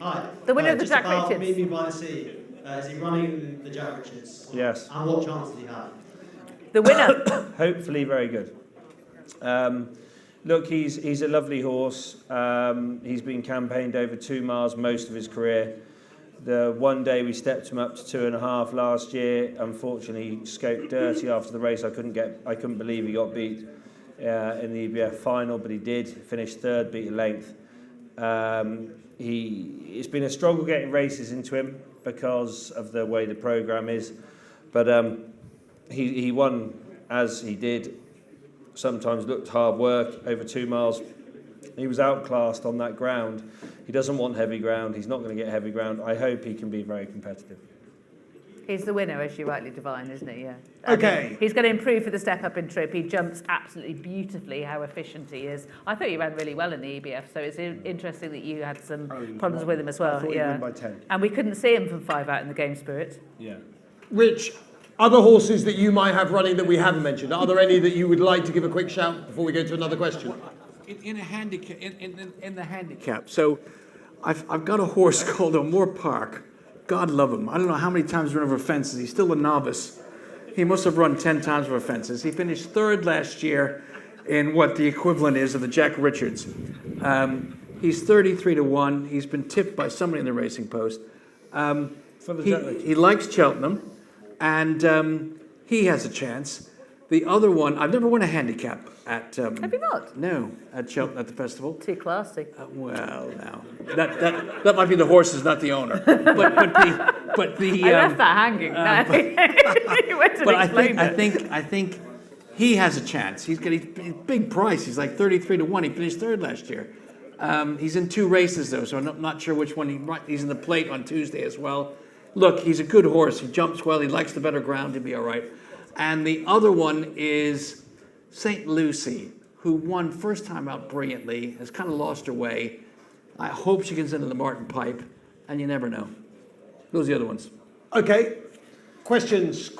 Hi. The winner of the Jack Just about Richards. Meet Me by the Sea. Is he running the Jack Richards? Yes. And what chance did he have? The winner. Hopefully very good. Look, he's a lovely horse. He's been campaigned over 2 miles most of his career. The one day we stepped him up to 2.5 last year. Unfortunately, he scoped dirty after the race. I couldn't believe he got beat in the EBF final, but he did. Finished third, beat a length. It's been a struggle getting races into him because of the way the programme is. But he won as he did. Sometimes looked hard work over 2 miles. He was outclassed on that ground. He doesn't want heavy ground. He's not going to get heavy ground. I hope he can be very competitive. He's the winner, as you rightly divine, isn't he? Yeah. Okay. He's going to improve for the step-up in trip. He jumps absolutely beautifully, how efficient he is. I thought he ran really well in the EBF, so it's interesting that you had some problems with him as well. I thought he won by 10. And we couldn't see him from 5 out in the game spirit. Yeah. Rich, other horses that you might have running that we haven't mentioned, are there any that you would like to give a quick shout before we go to another question? In a handicap, in the handicap. So, I've got a horse called O'Moore Park. God love him. I don't know how many times he's run over fences. He's still a novice. He must have run 10 times over fences. He finished third last year in what the equivalent is of the Jack Richards. He's 33 to 1. He's been tipped by somebody in the Racing Post. He likes Cheltenham, and he has a chance. The other one, I've never won a handicap at. Have you not? No, at Cheltenham at the festival. Too classy. Well, now that might be the horses, not the owner. But the. I left that hanging. You went to explain it. I think he has a chance. He's got a big price. He's like 33 to 1. He finished third last year. He's in 2 races though, so I'm not sure which one he's in the plate on Tuesday as well. Look, he's a good horse. He jumps well. He likes the better ground. He'll be all right. And the other one is St. Lucy, who won first time out brilliantly, has kind of lost her way. I hope she gets into the Martin Pipe, and you never know. Those are the other ones. Okay. Questions.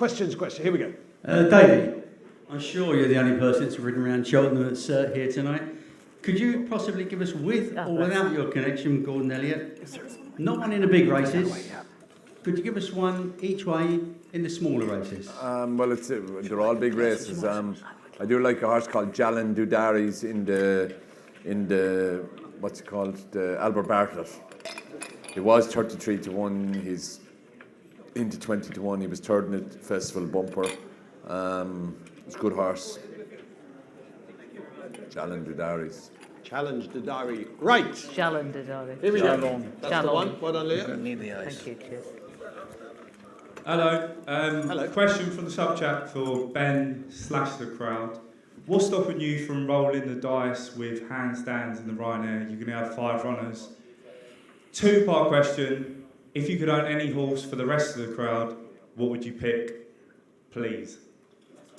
Here we go. Davy, I'm sure you're the only person that's ridden around Cheltenham that's here tonight. Could you possibly give us, with or without your connection with Gordon Elliott, not one in the big races, could you give us one each way in the smaller races? Well, they're all big races. I do like a horse called Jalan Dudaris in the what's it called, the Albert Bartlett. He was 33 to 1. He's into 20 to 1. He was third in the festival bumper. It's a good horse. Jalan Dudaris. Challenge the diary. Right. Jalan Didari. Here we go. That's the Jalon. one. Well done, Leah. Thank you, cheers. Hello. Hello. Question from the sub-chat for Ben / the crowd. What's stopping you from rolling the dice with handstands in the Ryanair? You're going to have 5 runners. 2-part question. If you could own any horse for the rest of the crowd, what would you pick, please?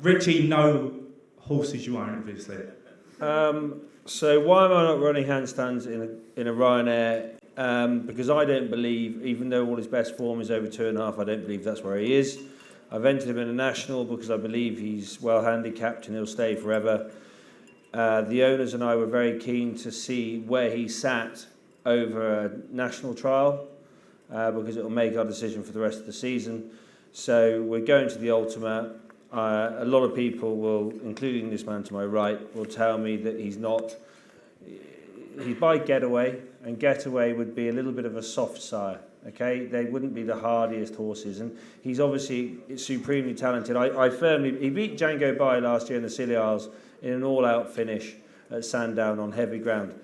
Ricci, no horses you own, obviously. So why am I not running handstands in a Ryanair? Because I don't believe, even though all his best form is over 2.5, I don't believe that's where he is. I've entered him in a national because I believe he's well handicapped and he'll stay forever. The owners and I were very keen to see where he sat over a national trial because it will make our decision for the rest of the season. So we're going to the Ultima. A lot of people will, including this man to my right, will tell me that he's by Getaway, and Getaway would be a little bit of a soft sire, okay? They wouldn't be the hardiest horses, and he's obviously supremely talented. He beat Django Bai last year in the Scilly Isles in an all-out finish at Sandown on heavy ground.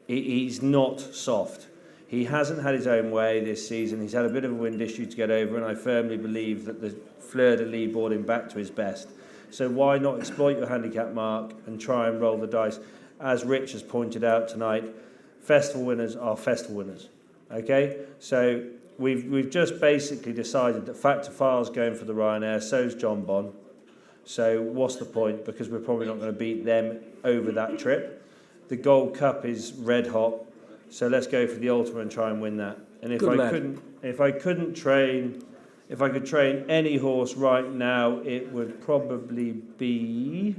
He's not soft. He hasn't had his own way this season. He's had a bit of a wind issue to get over, and I firmly believe that the Fleur de Lis brought him back to his best. So why not exploit your handicap mark and try and roll the dice? As Rich has pointed out tonight, festival winners are festival winners. Okay? So we've just basically decided that Factor File's going for the Ryanair, so's John Bon. So what's the point? Because we're probably not going to beat them over that trip. The Gold Cup is red hot. So let's go for the Ultima and try and win that. And if I could train any horse right now, it would probably be.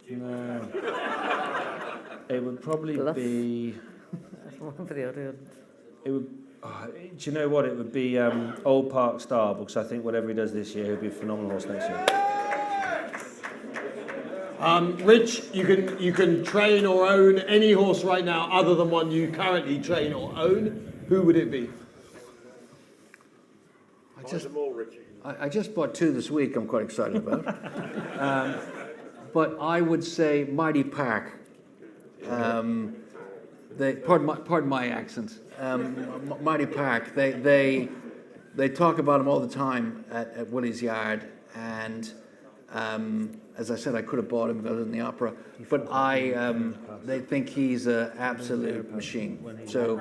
No. It would probably be. One for the audience. It would. Do you know what? It would be Old Park Star, because I think whatever he does this year, he'll be a phenomenal horse next year. Rich, you can train or own any horse right now other than one you currently train or own. Who would it be? I just bought 2 this week. I'm quite excited about. But I would say Mighty Park. Pardon my accent. Mighty Park. They talk about him all the time at Willie's Yard, and as I said, I could have bought him if I was in the opera. But they think he's an absolute machine. So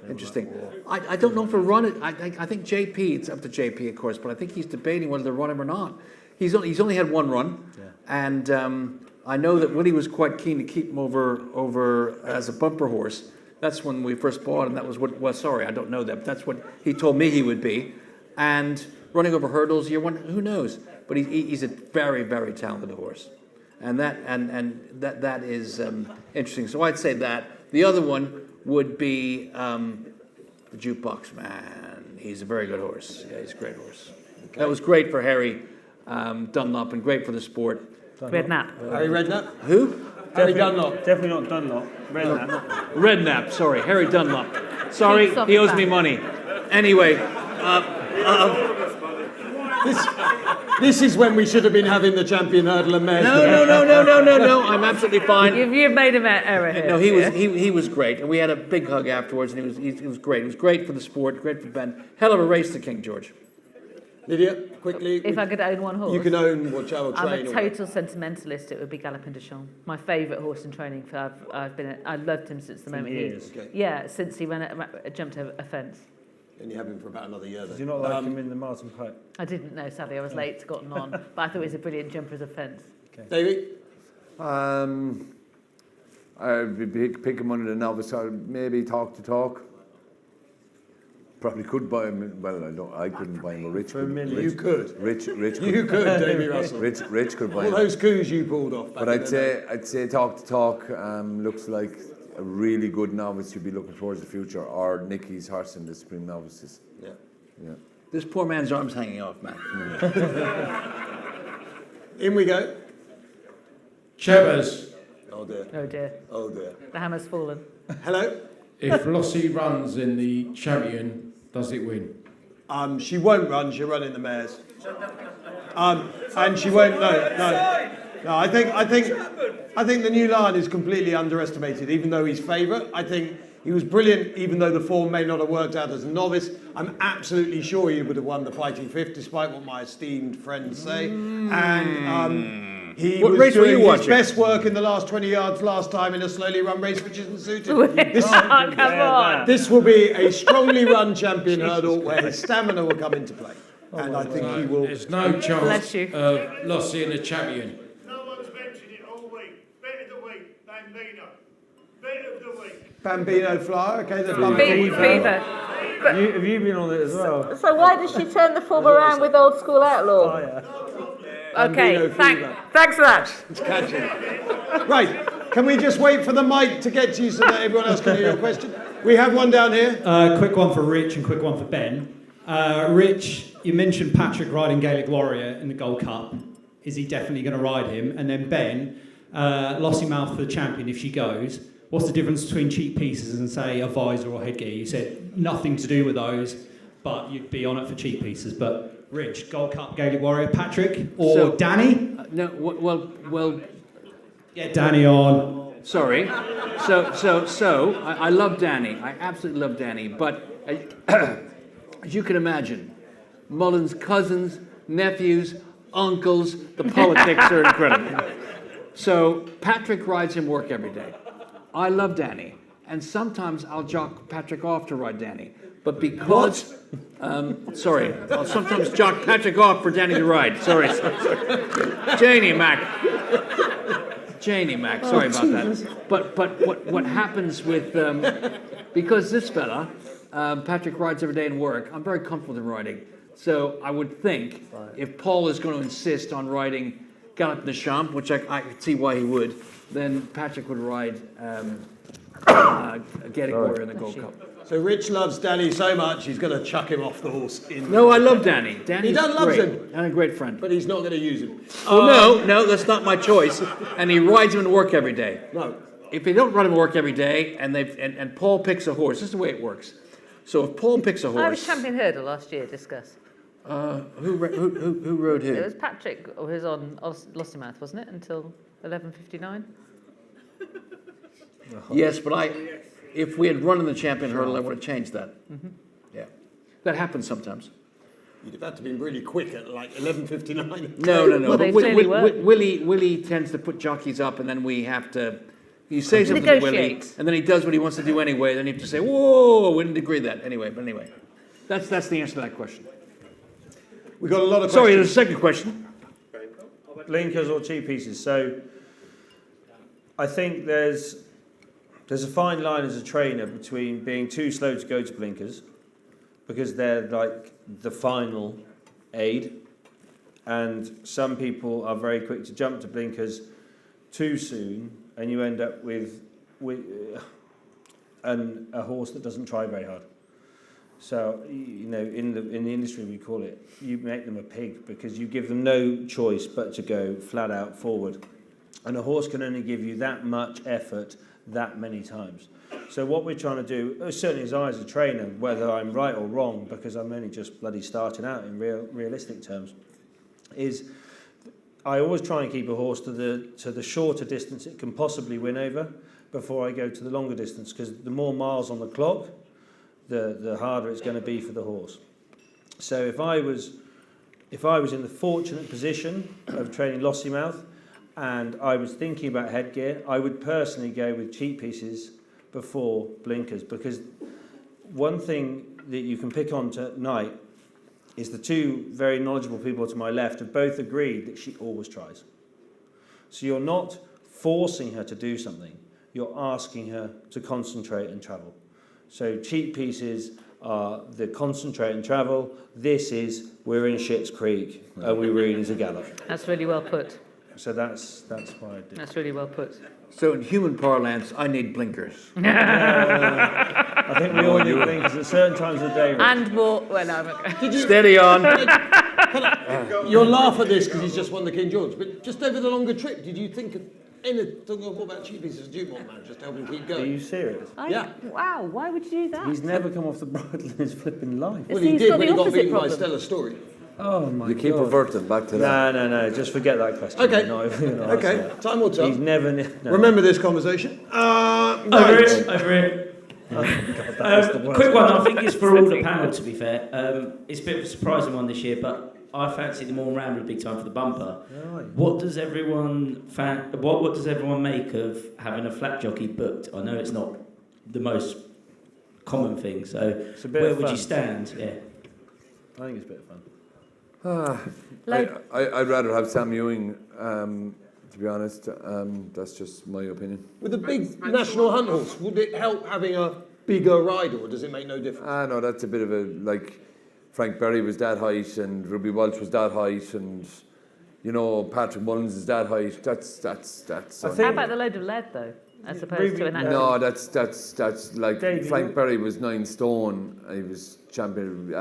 interesting. I don't know if we'll run it. I think JP. It's up to JP, of course, but I think he's debating whether to run him or not. He's only had 1 run, and I know that Willie was quite keen to keep him over as a bumper horse. That's when we first bought him. That was what. Well, sorry, I don't know that. But that's what he told me he would be. And running over hurdles, year 1, who knows? But he's a very, very talented horse, and that is interesting. So I'd say that. The other one would be the Jukebox Man. He's a very good horse. Yeah, he's a great horse. Okay. That was great for Harry Dunlop and great for the sport. Redknapp. Harry Redknapp? Who? Harry Dunlop. Definitely not Dunlop. Redknapp. Redknapp, sorry, Harry Dunlop. Sorry, he owes me money. Anyway, This is when we should have been having the champion hurdle and mares. no, I'm absolutely fine. You've made an error here. No, he was great, and we had a big hug afterwards, and he was great. It was great for the sport, great for Ben. Hell of a race to King George. Lydia, quickly. If I could own one horse. You can own whichever I'm train. a total sentimentalist. It would be Galopin de Champs. My favourite horse in training. I loved him since the moment since he jumped over a fence. And you have him for about another year. Did you not like him in the Martin Pipe? I didn't know, sadly. I was late to gotten on, but I thought he was a brilliant jumper as a fence. Okay. Davy? I'd be pick him under the novice, or maybe talk. Probably could buy him. Well, I couldn't buy him. Rich could. You could. Rich could. You could, Davy Russell. Rich could buy him. All those coups you pulled off. But I'd say talk. Looks like a really good novice you'd be looking towards the future, or Nicky's horse in the spring novices. Yeah. This poor man's arm's hanging off, man. In we go. Chebbers. Oh dear. Oh dear. Oh dear. The hammer's fallen. Hello. If Lossie runs in the Champion, does it win? She won't run. She'll run in the mares. And she won't. No. I think the new Lion is completely underestimated. Even though he's favourite, I think he was brilliant. Even though the form may not have worked out as a novice, I'm absolutely sure he would have won the Fighting Fifth, despite what my esteemed friends say. And he was doing his best work in the last 20 yards last time in a slowly run race, which isn't suited. Come on. This will be a strongly run champion hurdle where his stamina will come into play. And I think he will. There's no chance you. of Lossie in the Champion. No one's mentioned it all week. Bet of the week, Bambino. Bet of the week. Bambino flyer, okay, the Fever. Have you been on it as well? So why does she turn the form around with Old School Outlaw? Oh, yeah. Okay, thanks for that. It's catching. Right, can we just wait for the mic to get to you so that everyone else can hear your question? We have one down here. Quick one for Rich and quick one for Ben. Rich, you mentioned Patrick riding Gaelic Warrior in the Gold Cup. Is he definitely going to ride him? And then Ben, Lossie Mouth for the champion if she goes. What's the difference between cheap pieces and, say, a visor or headgear? You said nothing to do with those, but you'd be on it for cheap pieces. But Rich, Gold Cup Gaelic Warrior, Patrick or Danny? No, well. Get Danny on. Sorry. So I love Danny. I absolutely love Danny. But as you can imagine, Mullen's cousins, nephews, uncles, the politics are incredible. So Patrick rides him work every day. I love Danny, and sometimes I'll jock Patrick off to ride Danny. But because, I'll sometimes jock Patrick off for Danny to ride. Sorry. Janie Mac, sorry about that. But what happens with, because this fella, Patrick rides every day in work, I'm very comfortable in riding. So I would think if Paul is going to insist on riding Galopin de Champs, which I could see why he would, then Patrick would ride Gaelic Warrior in the Gold Cup. So Rich loves Danny so much, he's going to chuck him off the horse. No, I love Danny. Danny's Dan loves great. him. And a great friend. But he's not going to use him. Oh, no, that's not my choice. And he rides him to work every day. No. If they don't run him to work every day, and Paul picks a horse, this is the way it works. So if Paul picks a horse... I was champion hurdle last year, discuss. Who rode who? It was Patrick who was on Lossiemouth, wasn't it, until 11:59? Yes, but if we had run in the champion hurdle, I would have changed that. Yeah. That happens sometimes. You'd have had to be really quick at like 11:59. No. Well, they clearly were. Willie tends to put jockeys up, and then we have to... You say something to Willie, Negotiate. and then he does what he wants to do anyway, then you have to say, whoa, we didn't agree that. Anyway, that's the answer to that question. We've got a lot of questions. Sorry, there's a second question. Blinkers or cheap pieces. So I think there's a fine line as a trainer between being too slow to go to blinkers, because they're like the final aid, and some people are very quick to jump to blinkers too soon, and you end up with a horse that doesn't try very hard. So, you know, in the industry we call it, you make them a pig, because you give them no choice but to go flat out forward. And a horse can only give you that much effort that many times. So what we're trying to do, certainly as I as a trainer, whether I'm right or wrong, because I'm only just bloody starting out in realistic terms, is I always try and keep a horse to the shorter distance it can possibly win over before I go to the longer distance, because the more miles on the clock, the harder it's going to be for the horse. So if I was in the fortunate position of training Lossiemouth and I was thinking about headgear, I would personally go with cheap pieces before blinkers, because one thing that you can pick on tonight is the two very knowledgeable people to my left have both agreed that she always tries. So you're not forcing her to do something, you're asking her to concentrate and travel. So cheap pieces are the concentrate and travel. This is we're in Schitt's Creek and we really need to gallop. That's really well put. So that's why I do. That's really well put. So in human parlance, I need blinkers. I think we all need blinkers at certain times of the day. Rich. And more. Well, no, I'm not going. Steady on. You'll laugh at this because he's just won the King George, but just over the longer trip, did you think of anything about cheap pieces as Dumont man, just to help him keep Are going? you serious? Yeah. Wow, why would you do that? He's never come off the bridle in his flipping life. Well, See, he he's did got when the he got opposite beaten by problem. Stella's Story. Oh my You keep God. reverting back to that. No, just forget that question. Okay. I'm not even gonna answer Okay, that. time will tell. He's never... No. Remember this conversation. Over Right. it, over it. Oh, God, that was the worst Quick one, I think it's for all the panel, to be fair. It's a bit of a surprising one this year, but I fancy the more ramble big time for the bumper. Right. What does everyone what does everyone make of having a flat jockey booked? I know it's not the most common thing, so It's a bit where of would fun. you stand? Yeah. I think it's a bit of fun. I'd rather have Sam Ewing, to be honest. That's just my opinion. With a big national hunt horse, would it help having a bigger rider, or does it make no difference? No, that's a bit of a, like, Frank Berry was that height, and Ruby Welch was that height, and, you know, Patrick Mullins is that height. That's. How about the load of lead, though, as opposed to an actual... No, that's like Davey, Frank Berry was 9 stone. He was champion.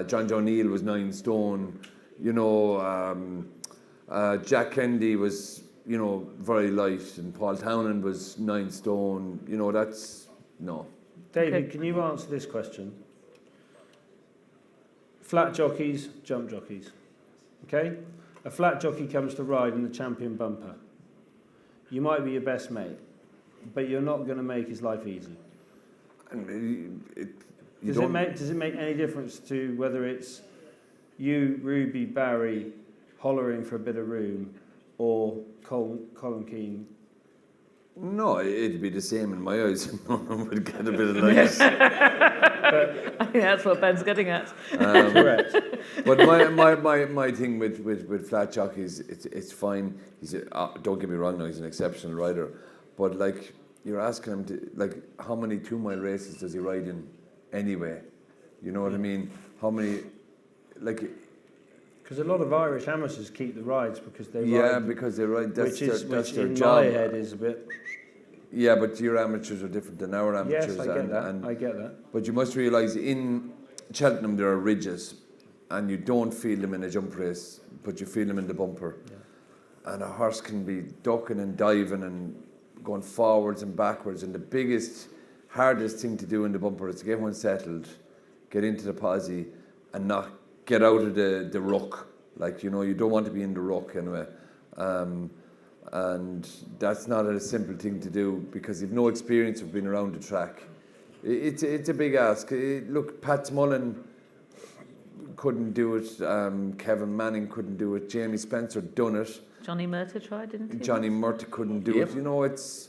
John O'Neill was 9 stone. You know, Jack Kennedy was, you know, very light, and Paul Townend was 9 stone. You know, that's no. David, can you answer this question? Flat jockeys, jump jockeys. Okay? A flat jockey comes to ride in the champion bumper. You might be your best mate, but you're not going to make his life easy. Does it make any difference to whether it's you, Ruby, Barry, hollering for a bit of room, or Colin Keane? No, it'd be the same in my eyes. No one would get a bit of light. I think that's what Ben's getting at. Correct. But my thing with flat jockeys, it's fine. Don't get me wrong, now he's an exceptional rider, but like you're asking him to, like, how many 2-mile races does he ride in anyway? You know what I mean? How many, like? Because a lot of Irish amateurs keep the rides because they ride. Yeah, because they ride. That's which their in job. my head is a bit. Yeah, but your amateurs are different than our amateurs. Yes, I get that. I get that. But you must realise in Cheltenham there are ridges, and you don't feel them in a jump race, but you feel them in the bumper. Yeah. And a horse can be ducking and diving and going forwards and backwards, and the biggest, hardest thing to do in the bumper is to get one settled, get into the posse, and not get out of the ruck. Like, you know, you don't want to be in the ruck anyway. And that's not a simple thing to do because you've no experience of being around the track. It's a big ask. Look, Pat Mullen couldn't do it. Kevin Manning couldn't do it. Jamie Spencer done it. Johnny Murtagh tried, didn't he? Johnny Murtagh couldn't do it. You know, it's...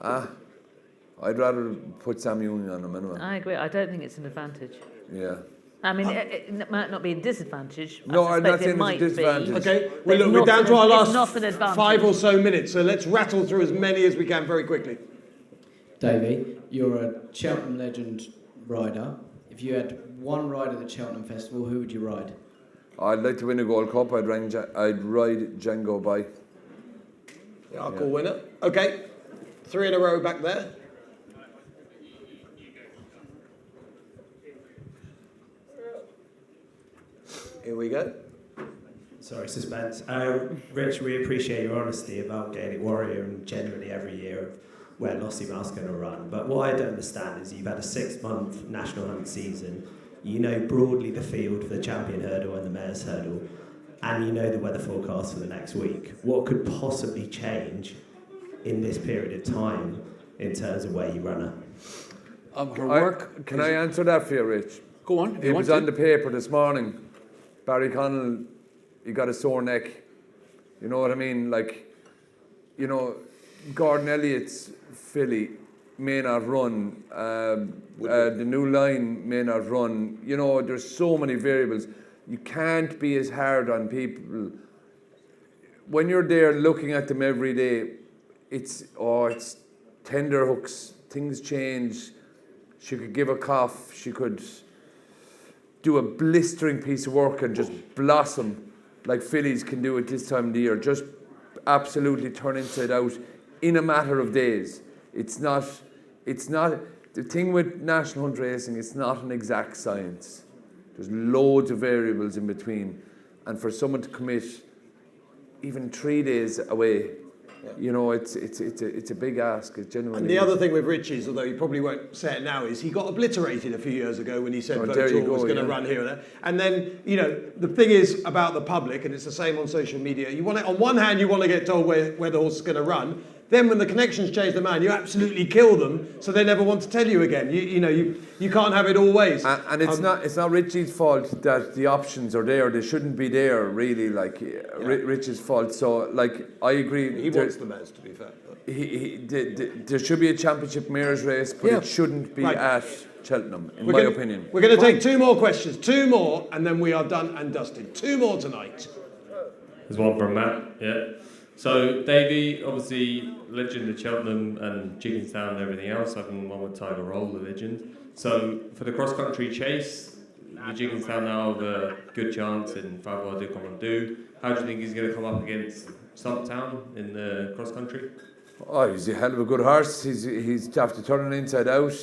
I'd rather put Sam Ewing on him anyway. I agree. I don't think it's an advantage. Yeah. I mean, it might not be a disadvantage. No, I'm not saying saying it's a disadvantage. Okay, well, look, we're down to our last an 5 or so minutes, so let's rattle through as many as we can very quickly. Davey, you're a Cheltenham legend rider. If you had one ride at the Cheltenham Festival, who would you ride? I'd like to win a Gold Cup. I'd ride Django by. Yeah, our cool winner. Okay, 3 in a row back there. Here we go. Sorry, suspense. Rich, we appreciate your honesty about Gaelic Warrior and generally every year of where Lossy Mouth's going to run. But what I don't understand is you've had a 6-month national hunt season. You know broadly the field for the champion hurdle and the mare's hurdle, and you know the weather forecast for the next week. What could possibly change in this period of time in terms of where you run her? Her work. Can I answer that for you, Rich? Go on. It was on the paper this morning. Barry Connell, he got a sore neck. You know what I mean? Like, you know, Gordon Elliott's filly may not run. The new line may not run. You know, there's so many variables. You can't be as hard on people. When you're there looking at them every day, it's tender hooks. Things change. She could give a cough. She could do a blistering piece of work and just blossom like fillies can do at this time of the year. Just absolutely turn inside out in a matter of days. It's not, the thing with national hunt racing, it's not an exact science. There's loads of variables in between. And for someone to commit even 3 days away, you know, it's a big ask. It genuinely And the other thing with Ricci's, although he probably won't say it now, is he got obliterated a few years ago when he said Votor was going to run here and there. And then, you know, the thing is about the public, and it's the same on social media, you want it, on one hand, you want to get told where the horse is going to run. Then when the connections change the man, you absolutely kill them, so they never want to tell you again. You can't have it always. And it's not Richie's fault that the options are there. They shouldn't be there, really. Like Richie's fault. So, like, I agree. He wants the mares, to be fair. There should be a championship mares race, but it shouldn't be at Cheltenham, in my opinion. We're going to take 2 more questions, 2 more, and then we are done and dusted. 2 more tonight. There's one from Matt. Yeah. So, Davey, obviously, legend of Cheltenham and Jigginstown and everything else. I've been one with Tiger Roll, the legend. So, for the cross-country chase, the Jigginstown now have a good chance in Favre du Commandou. How do you think he's going to come up against Stumptown in the cross-country? Oh, he's a hell of a good horse. He's after turning inside out.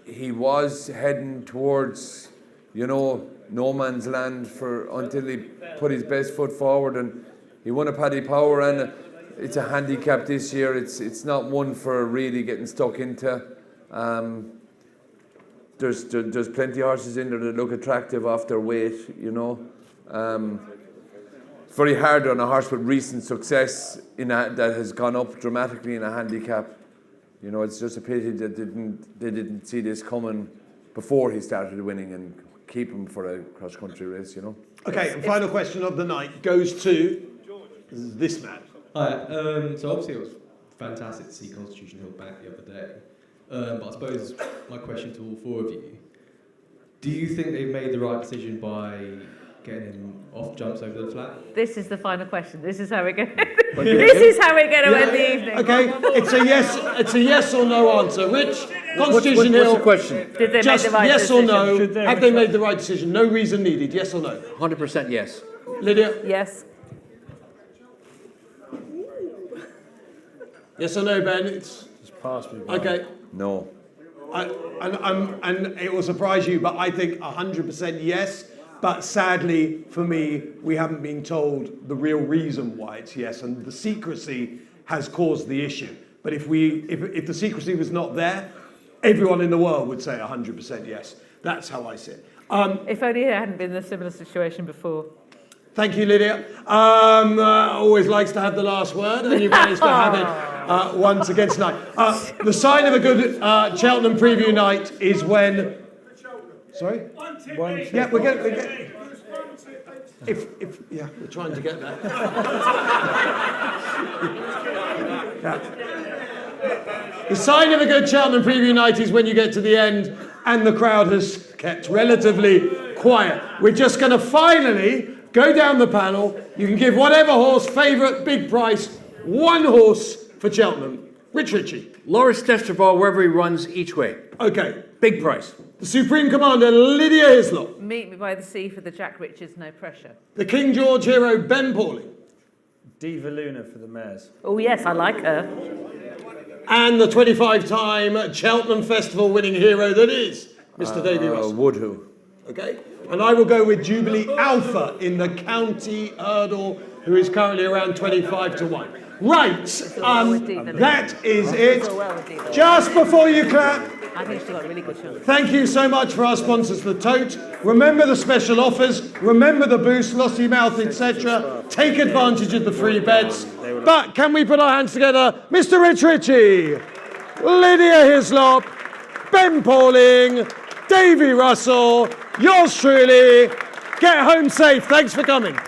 He was heading towards, you know, no man's land until he put his best foot forward, and he won a Paddy Power, and it's a handicap this year. It's not one for really getting stuck into. There's plenty of horses in there that look attractive off their weight, you know. It's very hard on a horse with recent success that has gone up dramatically in a handicap. You know, it's just a pity that they didn't see this coming before he started winning and keep him for a cross-country race, you know. Okay, and final question of the night goes to this man. Hi, so obviously it was fantastic to see Constitution Hill back the other day. But I suppose my question to all 4 of you, do you think they've made the right decision by getting him off jumps over the flat? This is the final question. This is how we're going to end the evening. Okay, it's a yes or no answer. Rich, Constitution Hill. What's the question? Did they Just make the right yes decision? or no? Have they made the right decision? No reason needed. Yes or no? 100% yes. Lydia? Yes. Yes or no, Ben? It's passed me by. okay. No. And it will surprise you, but I think 100% yes. But sadly, for me, we haven't been told the real reason why it's yes, and the secrecy has caused the issue. But if the secrecy was not there, everyone in the world would say 100% yes. That's how I see it. If only it hadn't been in a similar situation before. Thank you, Lydia. Always likes to have the last word, and you managed to have it once again tonight. The sign of a good Cheltenham preview night is when... Sorry? Yeah, we're getting... Yeah, we're trying to get there. Yeah. The sign of a good Cheltenham preview night is when you get to the end and the crowd has kept relatively quiet. We're just going to finally go down the panel. You can give whatever horse, favourite, big price, one horse for Cheltenham. Ricci. Loris Testrabal, wherever he runs, each way. Okay. Big price. The Supreme Commander, Lydia Hislop. Meet me by the sea for the Jack Richards, no pressure. The King George hero, Ben Pauling. Diva Luna for the mares. Oh yes, I like her. And the 25-time Cheltenham Festival winning hero that is Mr. Davy Russell. Woodhull. Okay. And I will go with Jubilee Alpha in the county hurdle, who is currently around 25 to 1. Right, that is it. Just before you clap, I think she's got a really good chance. thank you so much for our sponsors, the Tote. Remember the special offers, remember the boost, Lossy Mouth, etc. Take advantage of the free bets. But can we put our hands together? Mr. Ricci, Lydia Hislop, Ben Pauling, Davy Russell, yours truly. Get home safe. Thanks for coming.